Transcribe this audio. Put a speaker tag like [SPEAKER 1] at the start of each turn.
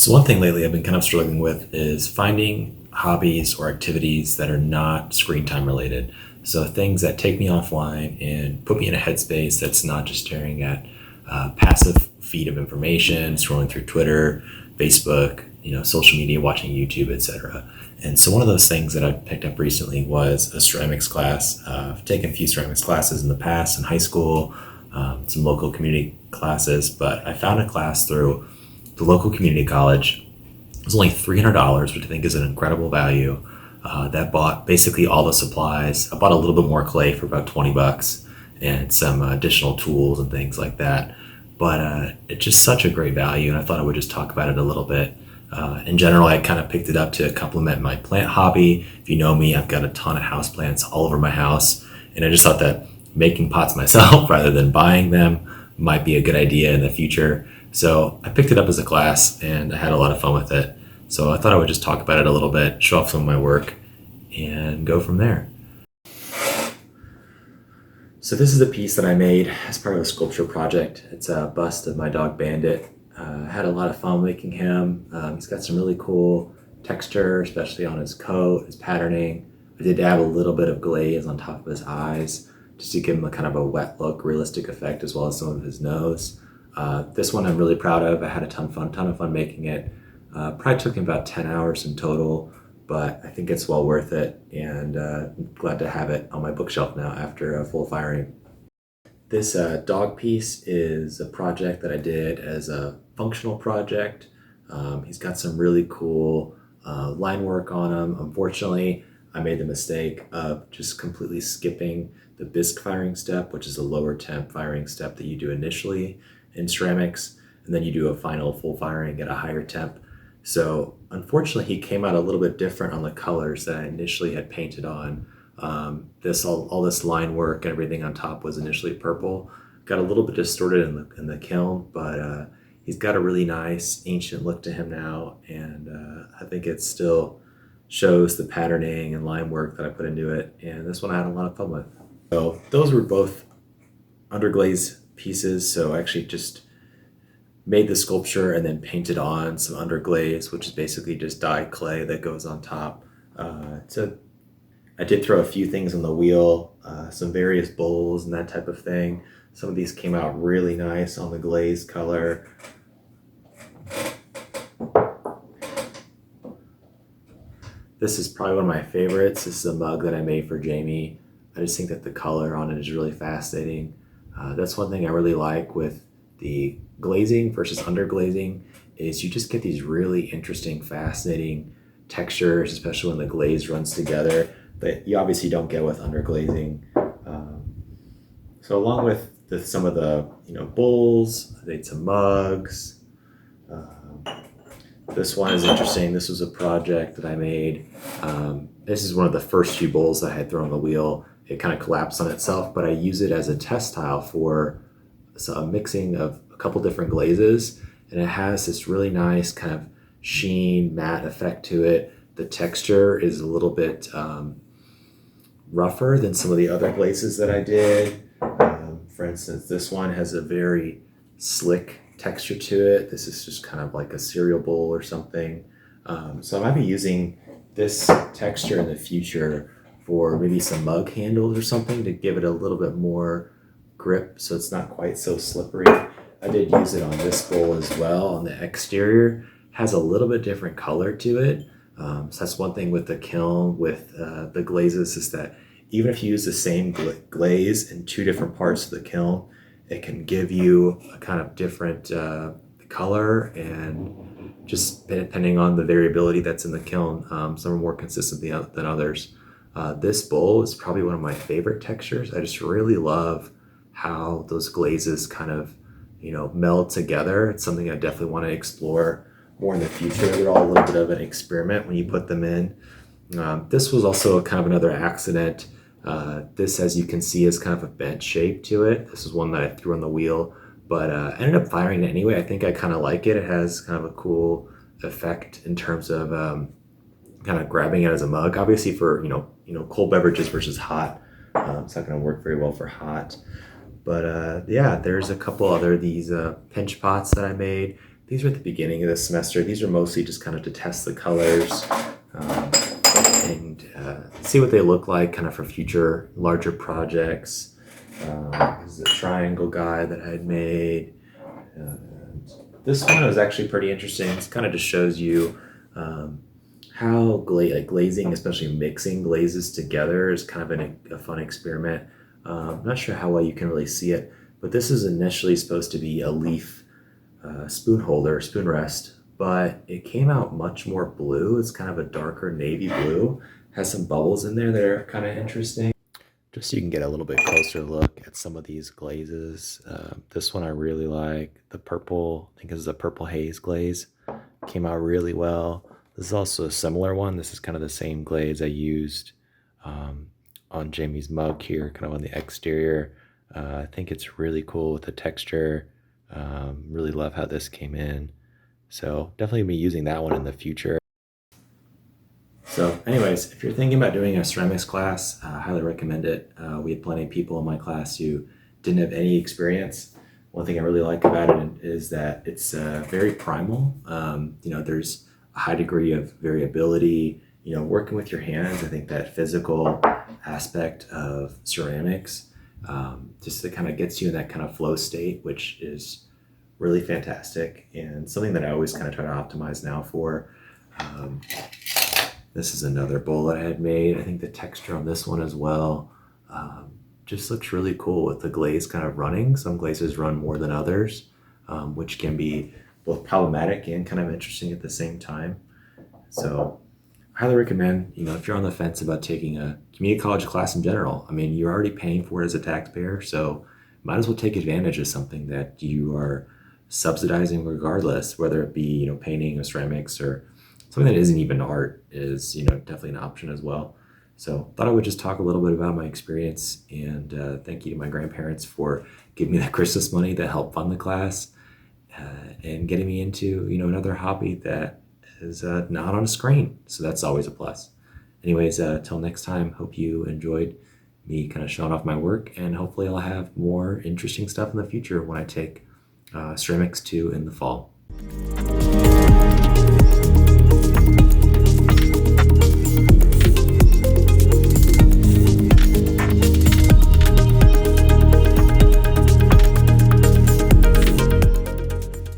[SPEAKER 1] So one thing lately I've been kind of struggling with is finding hobbies or activities that are not screen time related. So things that take me offline and put me in a headspace that's not just staring at passive feed of information, scrolling through Twitter, Facebook, social media, watching YouTube, etc. And so one of those things that I picked up recently was a ceramics class. I've taken a few ceramics classes in the past in high school, some local community classes, but I found a class through the local community college. It was only $300, which I think is an incredible value. That bought basically all the supplies. I bought a little bit more clay for about 20 bucks and some additional tools and things like that. But it's just such a great value, and I thought I would just talk about it a little bit. In general, I kind of picked it up to complement my plant hobby. If you know me, I've got a ton of house plants all over my house, and I just thought that making pots myself rather than buying them might be a good idea in the future. So I picked it up as a class and I had a lot of fun with it. So I thought I would just talk about it a little bit, show off some of my work, and go from there. So this is a piece that I made as part of a sculpture project. It's a bust of my dog Bandit. I had a lot of fun making him. He's got some really cool texture, especially on his coat, his patterning. I did add a little bit of glaze on top of his eyes just to give him a kind of a wet look, realistic effect, as well as some of his nose. This one I'm really proud of. I had a ton of fun making it. Probably took me about 10 hours in total, but I think it's well worth it, and I'm glad to have it on my bookshelf now after a full firing. This dog piece is a project that I did as a functional project. He's got some really cool line work on him. Unfortunately, I made the mistake of just completely skipping the bisque firing step, which is a lower temp firing step that you do initially in ceramics, and then you do a final full firing at a higher temp. So unfortunately, he came out a little bit different on the colors that I initially had painted on. This all this line work and everything on top was initially purple. Got a little bit distorted in the kiln, but he's got a really nice ancient look to him now, and I think it still shows the patterning and line work that I put into it. And this one I had a lot of fun with. So those were both underglaze pieces. So I actually just made the sculpture and then painted on some underglaze, which is basically just dyed clay that goes on top. So I did throw a few things on the wheel, some various bowls and that type of thing. Some of these came out really nice on the glaze color. This is probably one of my favorites. This is a mug that I made for Jamie. I just think that the color on it is really fascinating. That's one thing I really like with the glazing versus underglazing is you just get these really interesting, fascinating textures, especially when the glaze runs together, that you obviously don't get with underglazing. So along with some of the bowls, I made some mugs. This one is interesting. This was a project that I made. This is one of the first few bowls that I had thrown on the wheel. It kind of collapsed on itself, but I use it as a test tile for a mixing of a couple different glazes, and it has this really nice kind of sheen, matte effect to it. The texture is a little bit rougher than some of the other glazes that I did. For instance, this one has a very slick texture to it. This is just kind of like a cereal bowl or something. So I might be using this texture in the future for maybe some mug handles or something to give it a little bit more grip so it's not quite so slippery. I did use it on this bowl as well. On the exterior, has a little bit different color to it. So that's one thing with the kiln, with the glazes, is that even if you use the same glaze in two different parts of the kiln, it can give you a kind of different color, and just depending on the variability that's in the kiln, some are more consistent than others. This bowl is probably one of my favorite textures. I just really love how those glazes kind of, meld together. It's something I definitely want to explore more in the future. They're all a little bit of an experiment when you put them in. This was also kind of another accident. This, as you can see, is kind of a bent shape to it. This is one that I threw on the wheel, but I ended up firing it anyway. I think I kind of like it. It has kind of a cool effect in terms of kind of grabbing it as a mug. Obviously for, cold beverages versus hot, it's not going to work very well for hot. But yeah, there's a couple other these pinch pots that I made. these are at the beginning of the semester. These are mostly just kind of to test the colors and see what they look like kind of for future larger projects. This is a triangle guy that I had made. This one was actually pretty interesting. It kind of just shows you how glazing, especially mixing glazes together, is kind of a fun experiment. I'm not sure how well you can really see it, but this is initially supposed to be a leaf spoon holder, spoon rest, but it came out much more blue. It's kind of a darker navy blue, has some bubbles in there that are kind of interesting. Just so you can get a little bit closer look at some of these glazes. This one I really like, the purple, I think this is a purple haze glaze. Came out really well. This is also a similar one. This is kind of the same glaze I used on Jamie's mug here, kind of on the exterior. I think it's really cool with the texture. Really love how this came in. So definitely be using that one in the future. So anyways, if you're thinking about doing a ceramics class, I highly recommend it. We had plenty of people in my class who didn't have any experience. One thing I really like about it is that it's very primal. There's a high degree of variability. Working with your hands, I think that physical aspect of ceramics just that kind of gets you in that kind of flow state, which is really fantastic and something that I always kind of try to optimize now for. This is another bowl that I had made. I think the texture on this one as well just looks really cool with the glaze kind of running. Some glazes run more than others, which can be both problematic and kind of interesting at the same time. So I highly recommend, if you're on the fence about taking a community college class in general, I mean, you're already paying for it as a taxpayer, so might as well take advantage of something that you are subsidizing regardless, whether it be, painting or ceramics or something that isn't even art is, definitely an option as well. So thought I would just talk a little bit about my experience, and thank you to my grandparents for giving me that Christmas money to help fund the class and getting me into, another hobby that is not on a screen. So that's always a plus. Anyways, till next time, hope you enjoyed me kind of showing off my work, and hopefully I'll have more interesting stuff in the future when I take Ceramics 2 in the fall.